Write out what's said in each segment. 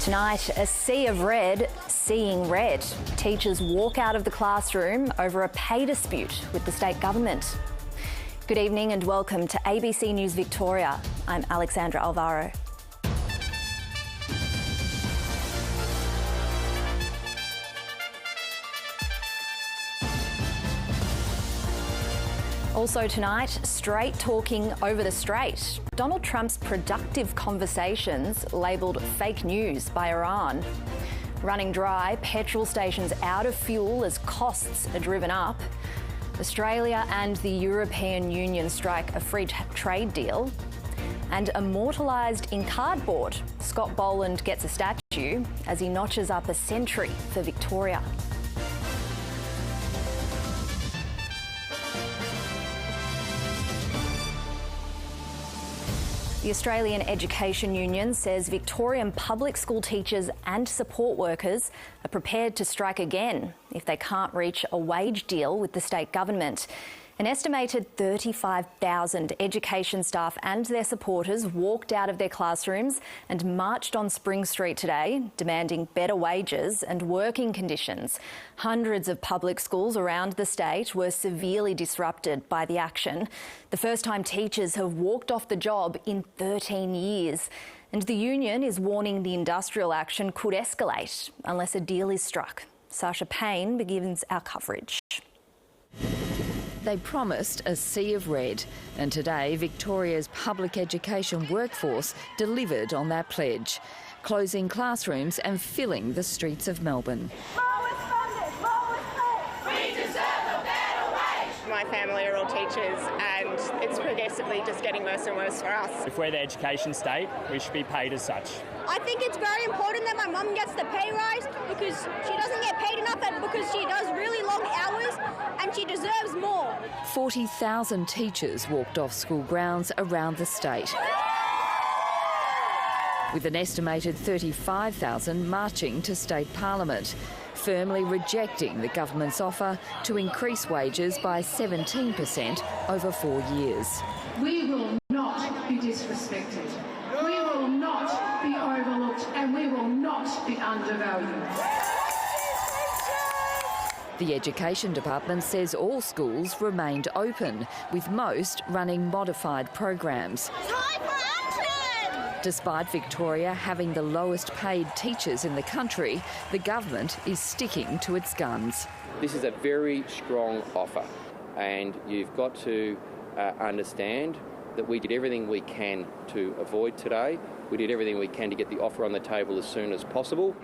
Tonight, a sea of red, seeing red. Teachers walk out of the classroom over a pay dispute with the state government. Good evening and welcome to ABC News Victoria. I'm Alexandra Alvaro. Also tonight, straight talking over the straight. Donald Trump's productive conversations labelled fake news by Iran. Running dry, petrol stations out of fuel as costs are driven up. Australia and the European Union strike a free trade deal. And immortalised in cardboard, Scott Boland gets a statue as he notches up a century for Victoria. The Australian Education Union says Victorian public school teachers and support workers are prepared to strike again if they can't reach a wage deal with the state government. An estimated 35,000 education staff and their supporters walked out of their classrooms and marched on Spring Street today, demanding better wages and working conditions. Hundreds of public schools around the state were severely disrupted by the action. The first time teachers have walked off the job in 13 years. And the union is warning the industrial action could escalate unless a deal is struck. Sasha Payne begins our coverage. They promised a sea of red, and today Victoria's public education workforce delivered on that pledge, closing classrooms and filling the streets of Melbourne. My family are all teachers and it's progressively just getting worse and worse for us. If we're the education state, we should be paid as such. I think it's very important that my mum gets the pay rise because she doesn't get paid enough and because she does really long hours and she deserves more. 40,000 teachers walked off school grounds around the state, with an estimated 35,000 marching to state parliament, firmly rejecting the government's offer to increase wages by 17% over 4 years. We will not be disrespected. We will not be overlooked and we will not be undervalued. The Education Department says all schools remained open, with most running modified programs. Time for action! Despite Victoria having the lowest paid teachers in the country, the government is sticking to its guns. This is a very strong offer, and you've got to understand that we did everything we can to avoid today. We did everything we can to get the offer on the table as soon as possible.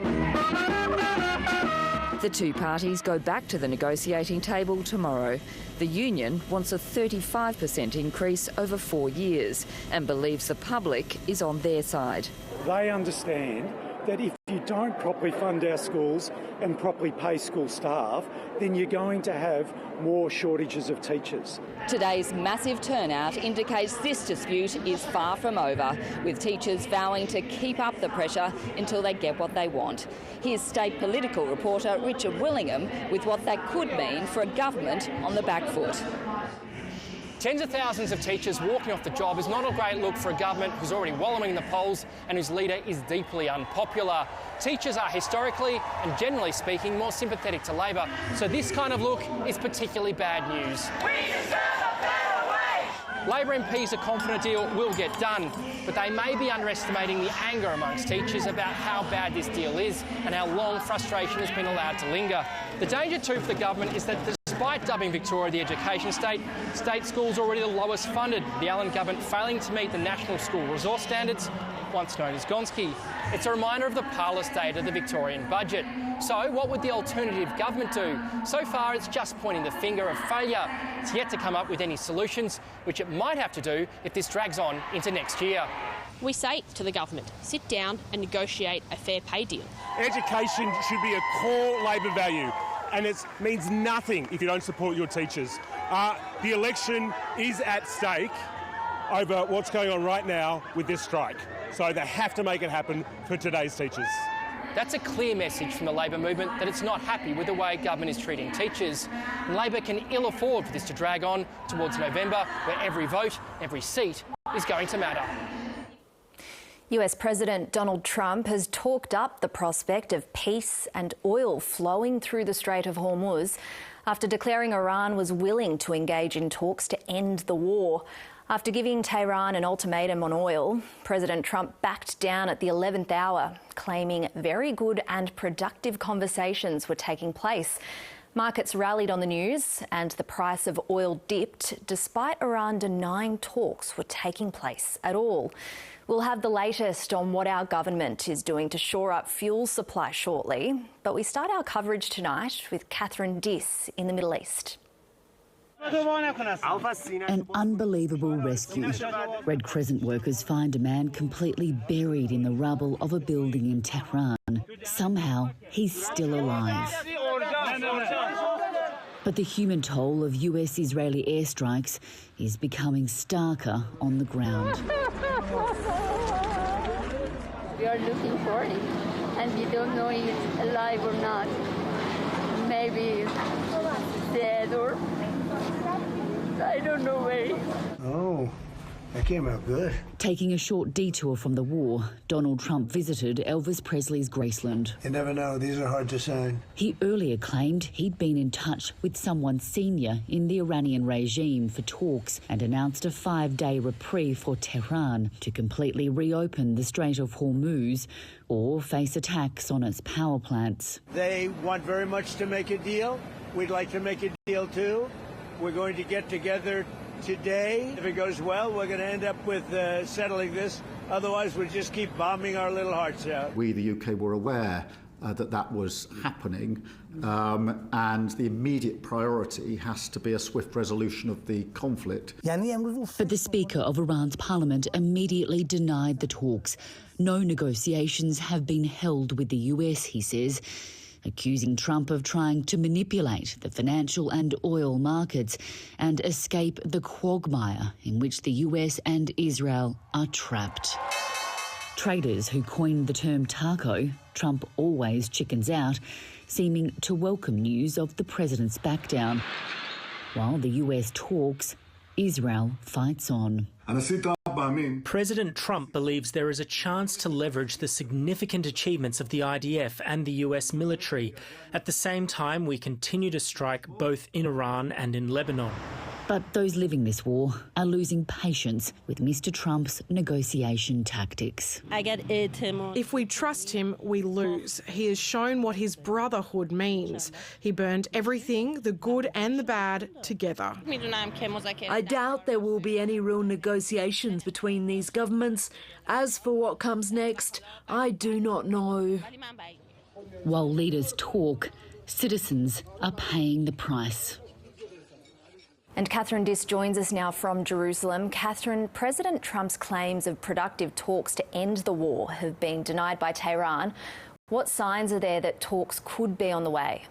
The two parties go back to the negotiating table tomorrow. The union wants a 35% increase over 4 years and believes the public is on their side. They understand that if you don't properly fund our schools and properly pay school staff, then you're going to have more shortages of teachers. Today's massive turnout indicates this dispute is far from over, with teachers vowing to keep up the pressure until they get what they want. Here's state political reporter Richard Willingham with what that could mean for a government on the back foot. Tens of thousands of teachers walking off the job is not a great look for a government who's already wallowing in the polls and whose leader is deeply unpopular. Teachers are historically and generally speaking more sympathetic to Labor, so this kind of look is particularly bad news. We deserve a better wage! Labor MPs are confident a deal will get done, but they may be underestimating the anger amongst teachers about how bad this deal is and how long frustration has been allowed to linger. The danger too for the government is that despite dubbing Victoria the education state, state schools are already the lowest funded, the Allen government failing to meet the National School Resource Standards, once known as Gonski. It's a reminder of the parlous state of the Victorian budget. So what would the alternative government do? So far it's just pointing the finger of failure. It's yet to come up with any solutions, which it might have to do if this drags on into next year. We say to the government, sit down and negotiate a fair pay deal. Education should be a core Labor value, and it means nothing if you don't support your teachers. The election is at stake over what's going on right now with this strike, so they have to make it happen for today's teachers. That's a clear message from the Labor movement that it's not happy with the way government is treating teachers. And Labor can ill afford for this to drag on towards November, where every vote, every seat is going to matter. US President Donald Trump has talked up the prospect of peace and oil flowing through the Strait of Hormuz after declaring Iran was willing to engage in talks to end the war. After giving Tehran an ultimatum on oil, President Trump backed down at the 11th hour, claiming very good and productive conversations were taking place. Markets rallied on the news and the price of oil dipped despite Iran denying talks were taking place at all. We'll have the latest on what our government is doing to shore up fuel supply shortly, but we start our coverage tonight with Catherine Diss in the Middle East. An unbelievable rescue. Red Crescent workers find a man completely buried in the rubble of a building in Tehran. Somehow, he's still alive. But the human toll of US-Israeli airstrikes is becoming starker on the ground. We are looking for him, and we don't know if he's alive or not. Maybe he's dead or I don't know where he is. Oh, that came out good. Taking a short detour from the war, Donald Trump visited Elvis Presley's Graceland. You never know, these are hard to sign. He earlier claimed he'd been in touch with someone senior in the Iranian regime for talks and announced a 5-day reprieve for Tehran to completely reopen the Strait of Hormuz or face attacks on its power plants. They want very much to make a deal. We'd like to make a deal too. We're going to get together today. If it goes well, we're going to end up with settling this. Otherwise, we'll just keep bombing our little hearts out. We, the UK, were aware that was happening, and the immediate priority has to be a swift resolution of the conflict. But the Speaker of Iran's parliament immediately denied the talks. No negotiations have been held with the US, he says, accusing Trump of trying to manipulate the financial and oil markets and escape the quagmire in which the US and Israel are trapped. Traders who coined the term taco, Trump always chickens out, seeming to welcome news of the president's backdown. While the US talks, Israel fights on. President Trump believes there is a chance to leverage the significant achievements of the IDF and the US military. At the same time, we continue to strike both in Iran and in Lebanon. But those living this war are losing patience with Mr. Trump's negotiation tactics. If we trust him, we lose. He has shown what his brotherhood means. He burned everything, the good and the bad, together. I doubt there will be any real negotiations between these governments. As for what comes next, I do not know. While leaders talk, citizens are paying the price. And Catherine Diss joins us now from Jerusalem. Catherine, President Trump's claims of productive talks to end the war have been denied by Tehran. What signs are there that talks could be on the way?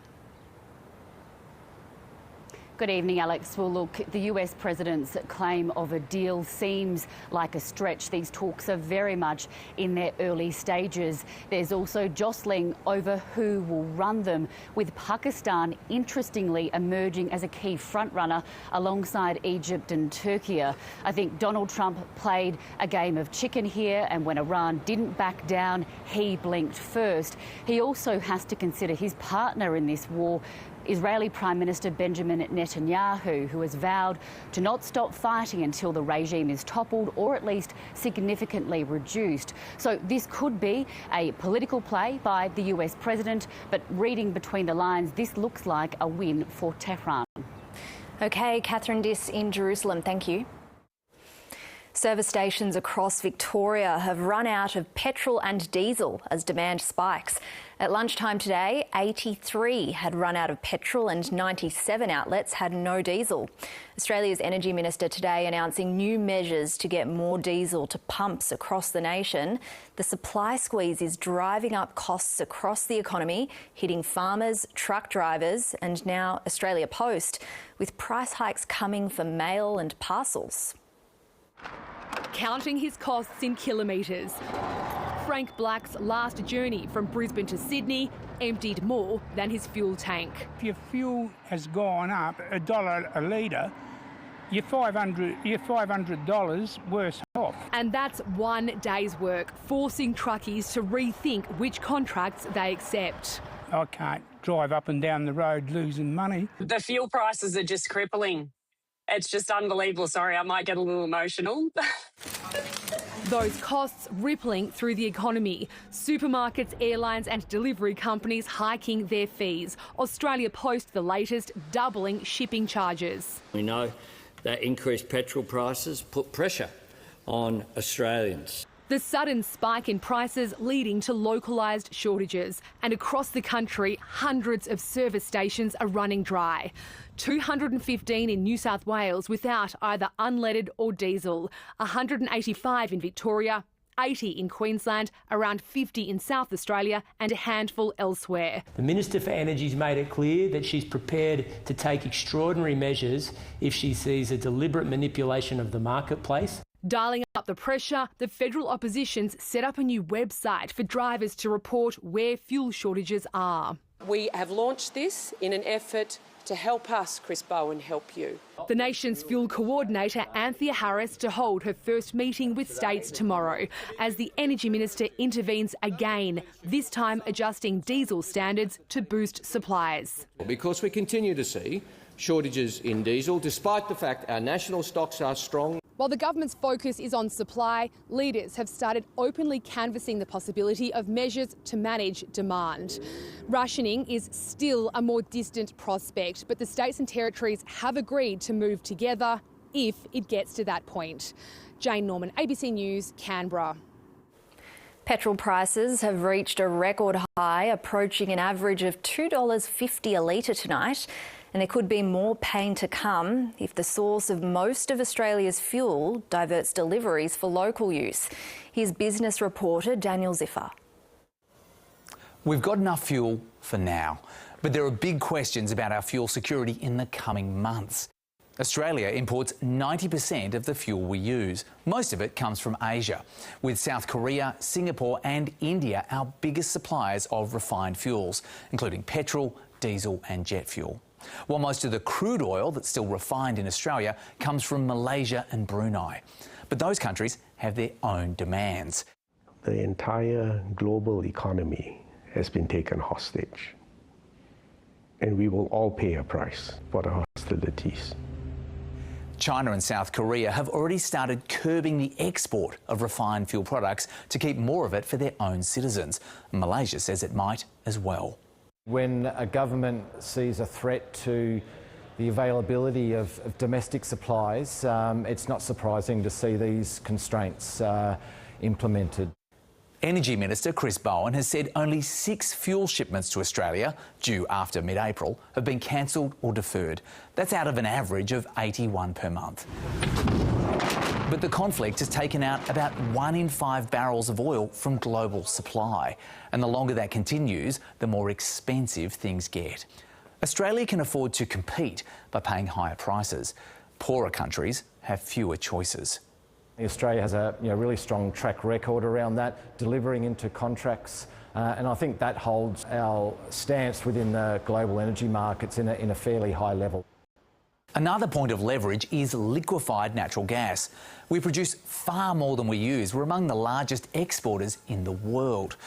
Good evening, Alex. Well, look, the US president's claim of a deal seems like a stretch. These talks are very much in their early stages. There's also jostling over who will run them, with Pakistan interestingly emerging as a key frontrunner alongside Egypt and Turkey. I think Donald Trump played a game of chicken here, and when Iran didn't back down, he blinked first. He also has to consider his partner in this war, Israeli Prime Minister Benjamin Netanyahu, who has vowed to not stop fighting until the regime is toppled or at least significantly reduced. So this could be a political play by the US president, but reading between the lines, this looks like a win for Tehran. OK, Catherine Diss in Jerusalem, thank you. Service stations across Victoria have run out of petrol and diesel as demand spikes. At lunchtime today, 83 had run out of petrol and 97 outlets had no diesel. Australia's Energy Minister today announcing new measures to get more diesel to pumps across the nation. The supply squeeze is driving up costs across the economy, hitting farmers, truck drivers and now Australia Post, with price hikes coming for mail and parcels. Counting his costs in kilometres. Frank Black's last journey from Brisbane to Sydney emptied more than his fuel tank. If your fuel has gone up $1 a litre, you're $500 worse off. And that's one day's work, forcing truckies to rethink which contracts they accept. I can't drive up and down the road losing money. The fuel prices are just crippling. It's just unbelievable. Sorry, I might get a little emotional. Those costs rippling through the economy. Supermarkets, airlines and delivery companies hiking their fees. Australia Post, the latest, doubling shipping charges. We know that increased petrol prices put pressure on Australians. The sudden spike in prices leading to localised shortages. And across the country, hundreds of service stations are running dry. 215 in New South Wales without either unleaded or diesel. 185 in Victoria, 80 in Queensland, around 50 in South Australia and a handful elsewhere. The Minister for Energy's made it clear that she's prepared to take extraordinary measures if she sees a deliberate manipulation of the marketplace. Dialing up the pressure, the federal opposition's set up a new website for drivers to report where fuel shortages are. We have launched this in an effort to help us, Chris Bowen, help you. The nation's fuel coordinator, Anthea Harris, to hold her first meeting with states tomorrow as the Energy Minister intervenes again, this time adjusting diesel standards to boost supplies. Because we continue to see shortages in diesel, despite the fact our national stocks are strong. While the government's focus is on supply, leaders have started openly canvassing the possibility of measures to manage demand. Rationing is still a more distant prospect, but the states and territories have agreed to move together if it gets to that point. Jane Norman, ABC News, Canberra. Petrol prices have reached a record high, approaching an average of $2.50 a litre tonight. And there could be more pain to come if the source of most of Australia's fuel diverts deliveries for local use. Here's business reporter Daniel Ziffer. We've got enough fuel for now, but there are big questions about our fuel security in the coming months. Australia imports 90% of the fuel we use. Most of it comes from Asia, with South Korea, Singapore and India our biggest suppliers of refined fuels, including petrol, diesel and jet fuel. While most of the crude oil that's still refined in Australia comes from Malaysia and Brunei. But those countries have their own demands. The entire global economy has been taken hostage, and we will all pay a price for the hostilities. China and South Korea have already started curbing the export of refined fuel products to keep more of it for their own citizens. Malaysia says it might as well. When a government sees a threat to the availability of domestic supplies, it's not surprising to see these constraints implemented. Energy Minister Chris Bowen has said only 6 fuel shipments to Australia, due after mid-April, have been cancelled or deferred. That's out of an average of 81 per month. But the conflict has taken out about 1 in 5 barrels of oil from global supply. And the longer that continues, the more expensive things get. Australia can afford to compete by paying higher prices. Poorer countries have fewer choices. Australia has a really strong track record around that, delivering into contracts, and I think that holds our stance within the global energy markets in a fairly high level. Another point of leverage is liquefied natural gas. We produce far more than we use. We're among the largest exporters in the world.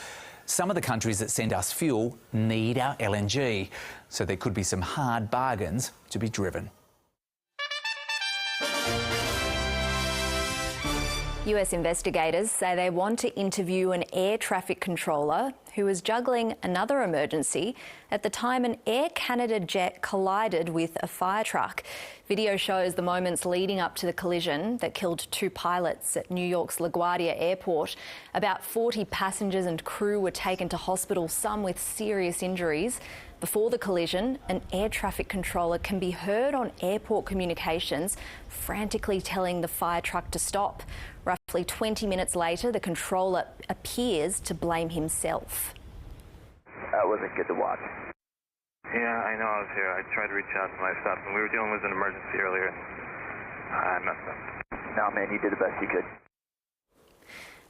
Some of the countries that send us fuel need our LNG, so there could be some hard bargains to be driven. US investigators say they want to interview an air traffic controller who was juggling another emergency at the time an Air Canada jet collided with a fire truck. Video shows the moments leading up to the collision that killed 2 pilots at New York's LaGuardia Airport. About 40 passengers and crew were taken to hospital, some with serious injuries. Before the collision, an air traffic controller can be heard on airport communications frantically telling the fire truck to stop. Roughly 20 minutes later, the controller appears to blame himself. That wasn't good to watch. Yeah, I know I was here. I tried to reach out to my staff, and we were dealing with an emergency earlier. I messed up. No, man, you did the best you could.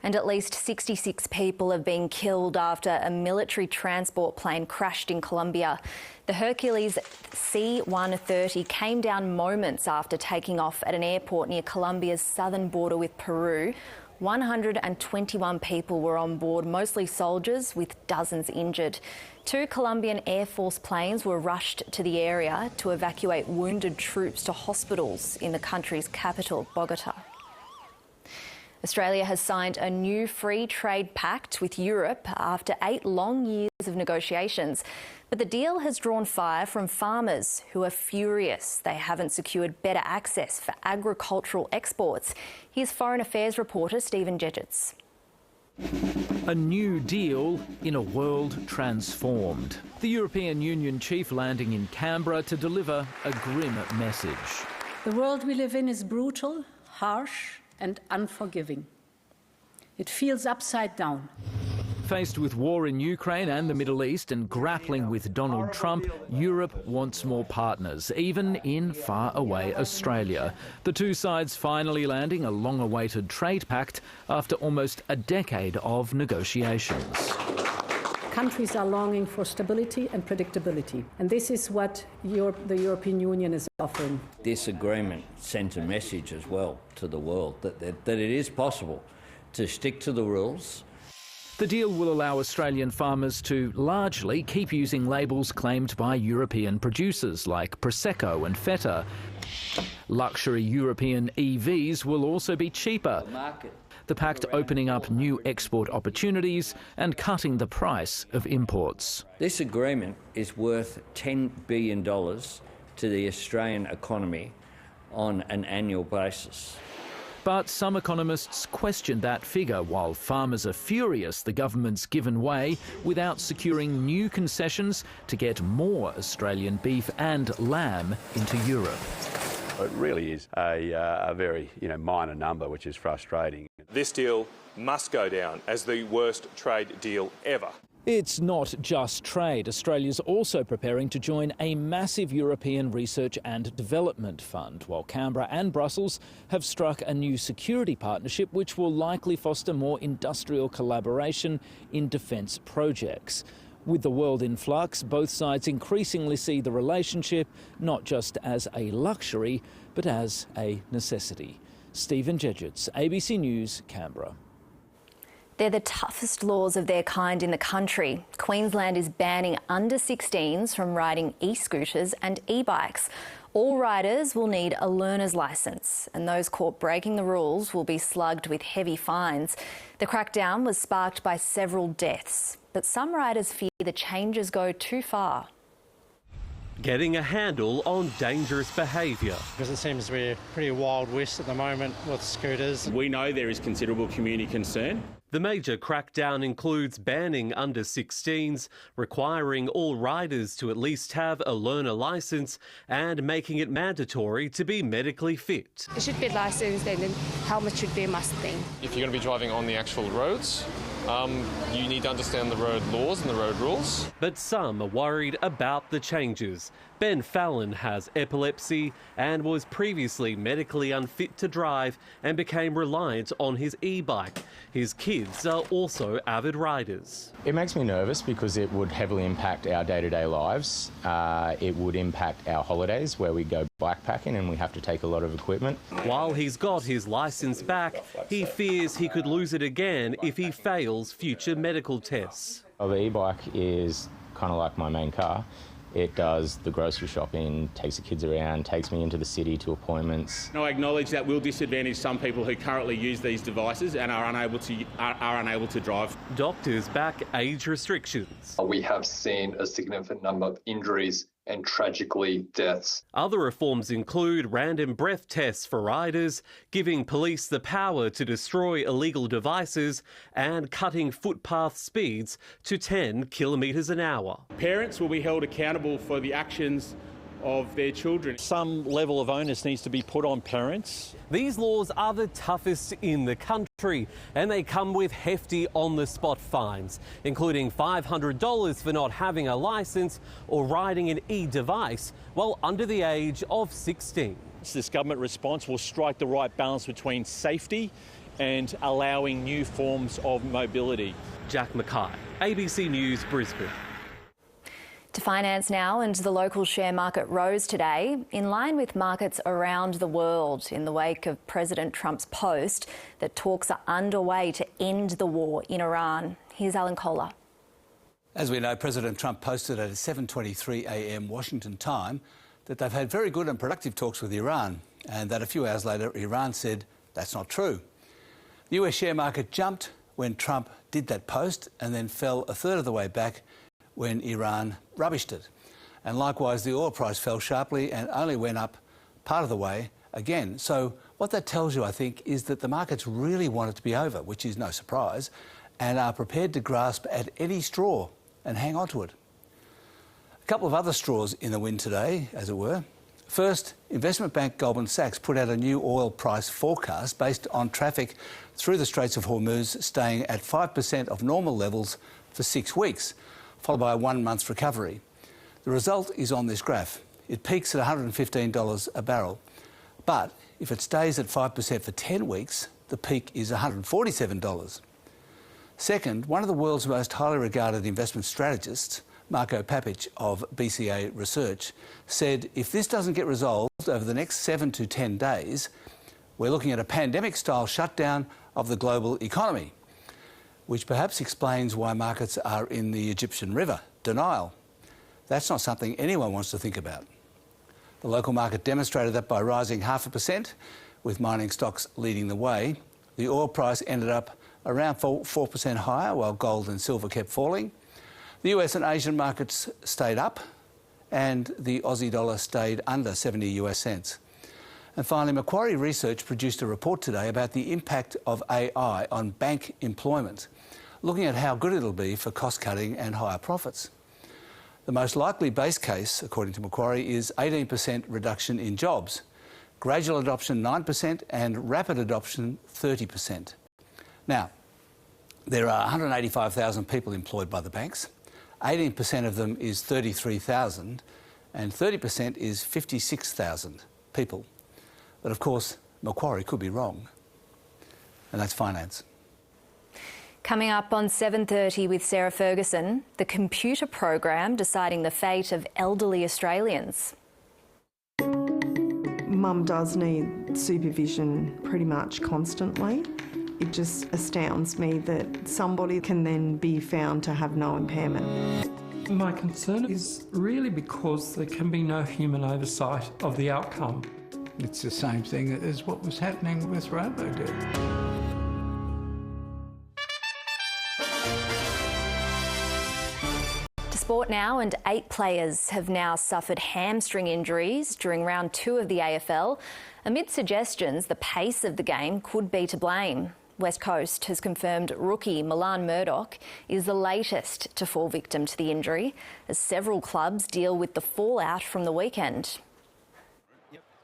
And at least 66 people have been killed after a military transport plane crashed in Colombia. The Hercules C-130 came down moments after taking off at an airport near Colombia's southern border with Peru. 121 people were on board, mostly soldiers, with dozens injured. 2 Colombian Air Force planes were rushed to the area to evacuate wounded troops to hospitals in the country's capital, Bogota. Australia has signed a new free trade pact with Europe after 8 long years of negotiations. But the deal has drawn fire from farmers who are furious they haven't secured better access for agricultural exports. Here's Foreign Affairs reporter Stephen Jedgetts. A new deal in a world transformed. The European Union chief landing in Canberra to deliver a grim message. The world we live in is brutal, harsh and unforgiving. It feels upside down. Faced with war in Ukraine and the Middle East and grappling with Donald Trump, Europe wants more partners, even in far-away Australia. The two sides finally landing a long-awaited trade pact after almost a decade of negotiations. Countries are longing for stability and predictability, and this is what the European Union is offering. This agreement sends a message as well to the world that it is possible to stick to the rules. The deal will allow Australian farmers to largely keep using labels claimed by European producers like Prosecco and Feta. Luxury European EVs will also be cheaper. The pact opening up new export opportunities and cutting the price of imports. This agreement is worth $10 billion to the Australian economy on an annual basis. But some economists question that figure, while farmers are furious the government's given way without securing new concessions to get more Australian beef and lamb into Europe. It really is a very minor number, which is frustrating. This deal must go down as the worst trade deal ever. It's not just trade. Australia's also preparing to join a massive European research and development fund, while Canberra and Brussels have struck a new security partnership which will likely foster more industrial collaboration in defence projects. With the world in flux, both sides increasingly see the relationship not just as a luxury, but as a necessity. Stephen Jedgetts, ABC News, Canberra. They're the toughest laws of their kind in the country. Queensland is banning under-16s from riding e-scooters and e-bikes. All riders will need a learner's licence, and those caught breaking the rules will be slugged with heavy fines. The crackdown was sparked by several deaths, but some riders fear the changes go too far. Getting a handle on dangerous behaviour. Because it seems to be a pretty wild west at the moment with scooters. We know there is considerable community concern. The major crackdown includes banning under-16s, requiring all riders to at least have a learner licence and making it mandatory to be medically fit. It should be licensed and then helmet should be a must thing. If you're going to be driving on the actual roads, you need to understand the road laws and the road rules. But some are worried about the changes. Ben Fallon has epilepsy and was previously medically unfit to drive and became reliant on his e-bike. His kids are also avid riders. It makes me nervous because it would heavily impact our day-to-day lives. It would impact our holidays where we go bikepacking and we have to take a lot of equipment. While he's got his licence back, he fears he could lose it again if he fails future medical tests. The e-bike is kind of like my main car. It does the grocery shopping, takes the kids around, takes me into the city to appointments. I acknowledge that will disadvantage some people who currently use these devices and are unable to drive. Doctors back age restrictions. We have seen a significant number of injuries and tragically deaths. Other reforms include random breath tests for riders, giving police the power to destroy illegal devices, and cutting footpath speeds to 10 kilometres an hour. Parents will be held accountable for the actions of their children. Some level of onus needs to be put on parents. These laws are the toughest in the country, and they come with hefty on-the-spot fines, including $500 for not having a licence or riding an e-device while under the age of 16. This government response will strike the right balance between safety and allowing new forms of mobility. Jack Mackay, ABC News, Brisbane. To finance now, and the local share market rose today, in line with markets around the world in the wake of President Trump's post that talks are underway to end the war in Iran. Here's Alan Kohler. As we know, President Trump posted at 7:23 a.m. Washington time that they've had very good and productive talks with Iran, and that a few hours later Iran said that's not true. The US share market jumped when Trump did that post and then fell a third of the way back when Iran rubbished it. And likewise, the oil price fell sharply and only went up part of the way again. So what that tells you, I think, is that the markets really want it to be over, which is no surprise, and are prepared to grasp at any straw and hang on to it. A couple of other straws in the wind today, as it were. First, investment bank Goldman Sachs put out a new oil price forecast based on traffic through the Straits of Hormuz staying at 5% of normal levels for 6 weeks, followed by a 1 month recovery. The result is on this graph. It peaks at $115 a barrel. But if it stays at 5% for 10 weeks, the peak is $147. Second, one of the world's most highly regarded investment strategists, Marco Papic of BCA Research, said if this doesn't get resolved over the next 7 to 10 days, we're looking at a pandemic-style shutdown of the global economy, which perhaps explains why markets are in the Egyptian river, denial. That's not something anyone wants to think about. The local market demonstrated that by rising 0.5%, with mining stocks leading the way. The oil price ended up around 4% higher, while gold and silver kept falling. The US and Asian markets stayed up, and the Aussie dollar stayed under 70 US cents. And finally, Macquarie Research produced a report today about the impact of AI on bank employment, looking at how good it'll be for cost-cutting and higher profits. The most likely base case, according to Macquarie, is 18% reduction in jobs, gradual adoption 9% and rapid adoption 30%. Now, there are 185,000 people employed by the banks. 18% of them is 33,000 and 30% is 56,000 people. But of course, Macquarie could be wrong. And that's finance. Coming up on 7:30 with Sarah Ferguson, the computer program deciding the fate of elderly Australians. Mum does need supervision pretty much constantly. It just astounds me that somebody can then be found to have no impairment. My concern is really because there can be no human oversight of the outcome. It's the same thing as what was happening with RoboDebt. Sport now, and 8 players have now suffered hamstring injuries during round 2 of the AFL, amid suggestions the pace of the game could be to blame. West Coast has confirmed rookie Milan Murdoch is the latest to fall victim to the injury, as several clubs deal with the fallout from the weekend.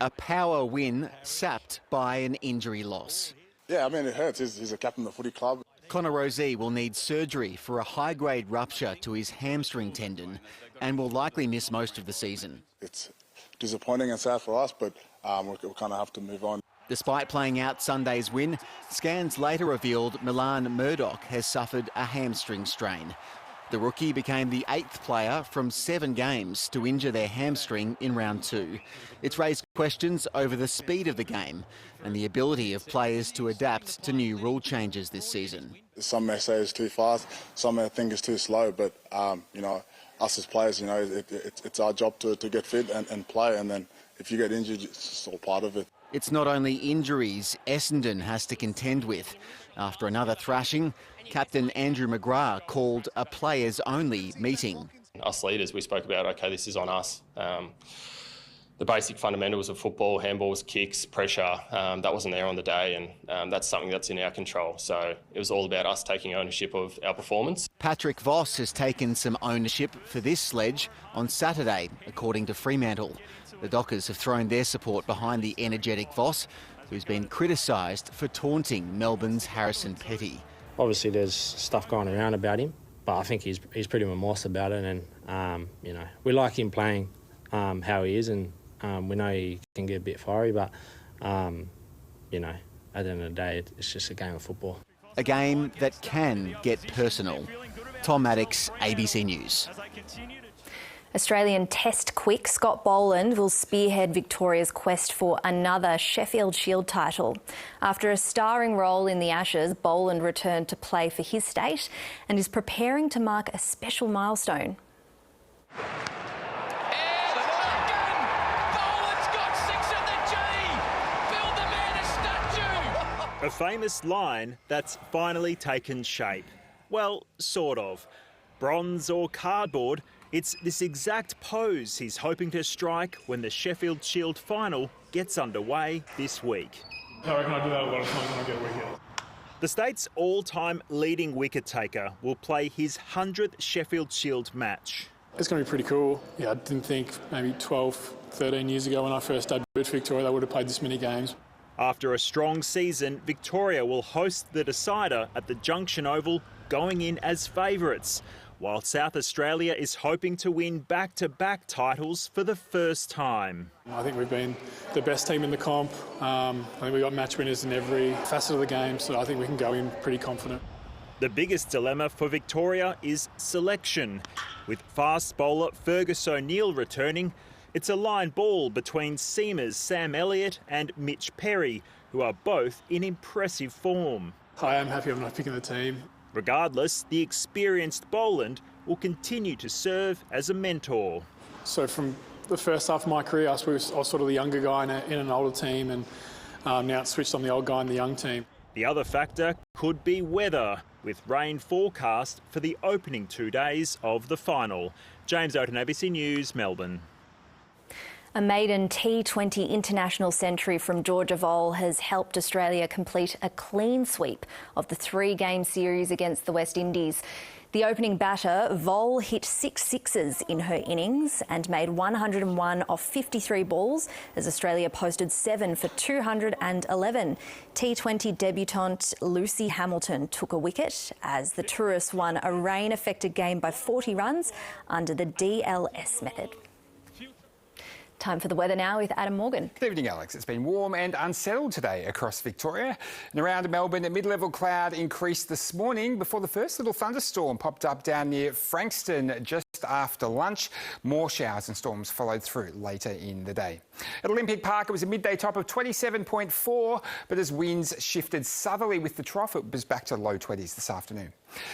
A power win sapped by an injury loss. Yeah, I mean, it hurts. He's a captain of the footy club. Connor Rozee will need surgery for a high-grade rupture to his hamstring tendon and will likely miss most of the season. It's disappointing and sad for us, but we'll kind of have to move on. Despite playing out Sunday's win, scans later revealed Milan Murdoch has suffered a hamstring strain. The rookie became the 8th player from 7 games to injure their hamstring in round 2. It's raised questions over the speed of the game and the ability of players to adapt to new rule changes this season. Some may say it's too fast, some may think it's too slow, but you know, us as players, you know, it's our job to get fit and play, and then if you get injured, it's all part of it. It's not only injuries Essendon has to contend with. After another thrashing, Captain Andrew McGrath called a players-only meeting. Us leaders, we spoke about, OK, this is on us. The basic fundamentals of football, handballs, kicks, pressure, that wasn't there on the day, and that's something that's in our control. So it was all about us taking ownership of our performance. Patrick Voss has taken some ownership for this sledge on Saturday, according to Fremantle. The Dockers have thrown their support behind the energetic Voss, who's been criticised for taunting Melbourne's Harrison Petty. Obviously there's stuff going around about him, but I think he's pretty remorse about it, and you know, we like him playing how he is, and we know he can get a bit fiery, but you know, at the end of the day, it's just a game of football. A game that can get personal. Tom Maddox, ABC News. Australian Test quick Scott Boland will spearhead Victoria's quest for another Sheffield Shield title. After a starring role in the Ashes, Boland returned to play for his state and is preparing to mark a special milestone. A famous line that's finally taken shape. Well, sort of. Bronze or cardboard, it's this exact pose he's hoping to strike when the Sheffield Shield final gets underway this week. I reckon I do that a lot of times when I get a wicket. The state's all-time leading wicket taker will play his 100th Sheffield Shield match. It's going to be pretty cool. Yeah, I didn't think maybe 12, 13 years ago when I first debuted for Victoria they would have played this many games. After a strong season, Victoria will host the decider at the Junction Oval, going in as favourites, while South Australia is hoping to win back-to-back titles for the first time. I think we've been the best team in the comp. I think we've got match winners in every facet of the game, so I think we can go in pretty confident. The biggest dilemma for Victoria is selection. With fast bowler Fergus O'Neill returning, it's a line ball between seamers Sam Elliott and Mitch Perry, who are both in impressive form. I am happy I'm not picking the team. Regardless, the experienced Boland will continue to serve as a mentor. So from the first half of my career, I was sort of the younger guy in an older team, and now it's switched on the old guy in the young team. The other factor could be weather, with rain forecast for the opening 2 days of the final. James Oaten, ABC News, Melbourne. A maiden T20 international century from Georgia Vole has helped Australia complete a clean sweep of the 3-game series against the West Indies. The opening batter, Vole, hit 6 sixes in her innings and made 101 off 53 balls as Australia posted 7 for 211. T20 debutante Lucy Hamilton took a wicket as the Tourists won a rain-affected game by 40 runs under the DLS method. Time for the weather now with Adam Morgan. Good evening, Alex. It's been warm and unsettled today across Victoria. And around Melbourne, a mid-level cloud increased this morning before the first little thunderstorm popped up down near Frankston just after lunch. More showers and storms followed through later in the day. At Olympic Park, it was a midday top of 27.4, but as winds shifted southerly with the trough, it was back to low 20s this afternoon.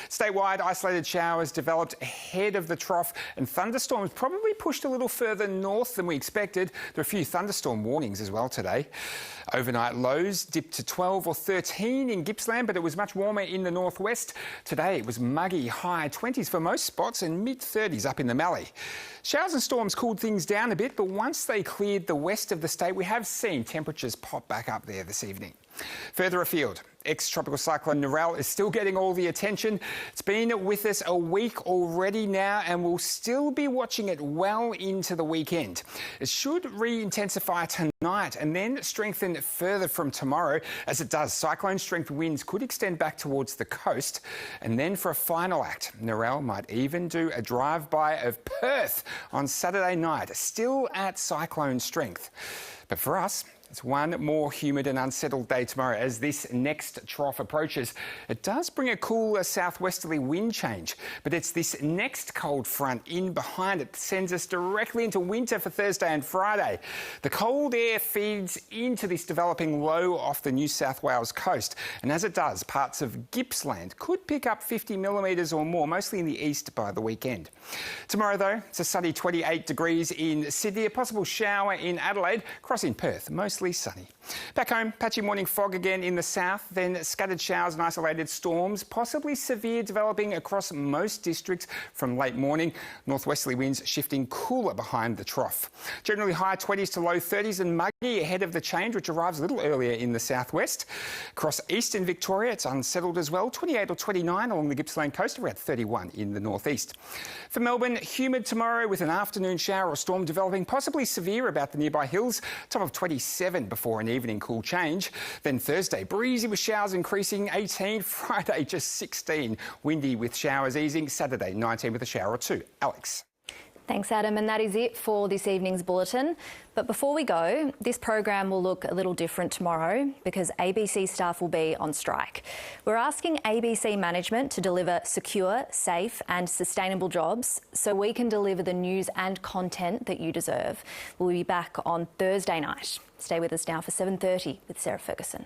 Statewide, isolated showers developed ahead of the trough and thunderstorms probably pushed a little further north than we expected. There are a few thunderstorm warnings as well today. Overnight lows dipped to 12 or 13 in Gippsland, but it was much warmer in the northwest. Today it was muggy, high 20s for most spots and mid-30s up in the Mallee. Showers and storms cooled things down a bit, but once they cleared the west of the state, we have seen temperatures pop back up there this evening. Further afield, ex-tropical cyclone Narelle is still getting all the attention. It's been with us a week already now and we'll still be watching it well into the weekend. It should re-intensify tonight and then strengthen further from tomorrow. As it does, cyclone-strength winds could extend back towards the coast. And then for a final act, Narelle might even do a drive-by of Perth on Saturday night, still at cyclone strength. But for us, it's one more humid and unsettled day tomorrow as this next trough approaches. It does bring a cooler southwesterly wind change, but it's this next cold front in behind it that sends us directly into winter for Thursday and Friday. The cold air feeds into this developing low off the New South Wales coast, and as it does, parts of Gippsland could pick up 50 millimetres or more, mostly in the east by the weekend. Tomorrow, though, it's a sunny 28 degrees in Sydney, a possible shower in Adelaide, crossing Perth, mostly sunny. Back home, patchy morning fog again in the south, then scattered showers and isolated storms, possibly severe developing across most districts from late morning. Northwesterly winds shifting cooler behind the trough. Generally high 20s to low 30s and muggy ahead of the change, which arrives a little earlier in the southwest. Across eastern Victoria, it's unsettled as well, 28 or 29 along the Gippsland coast, around 31 in the northeast. For Melbourne, humid tomorrow with an afternoon shower or storm developing, possibly severe about the nearby hills, top of 27 before an evening cool change. Then Thursday, breezy with showers increasing, 18. Friday, just 16. Windy with showers easing. Saturday, 19 with a shower or two. Alex. Thanks, Adam, and that is it for this evening's bulletin. But before we go, this program will look a little different tomorrow because ABC staff will be on strike. We're asking ABC management to deliver secure, safe and sustainable jobs so we can deliver the news and content that you deserve. We'll be back on Thursday night. Stay with us now for 7:30 with Sarah Ferguson.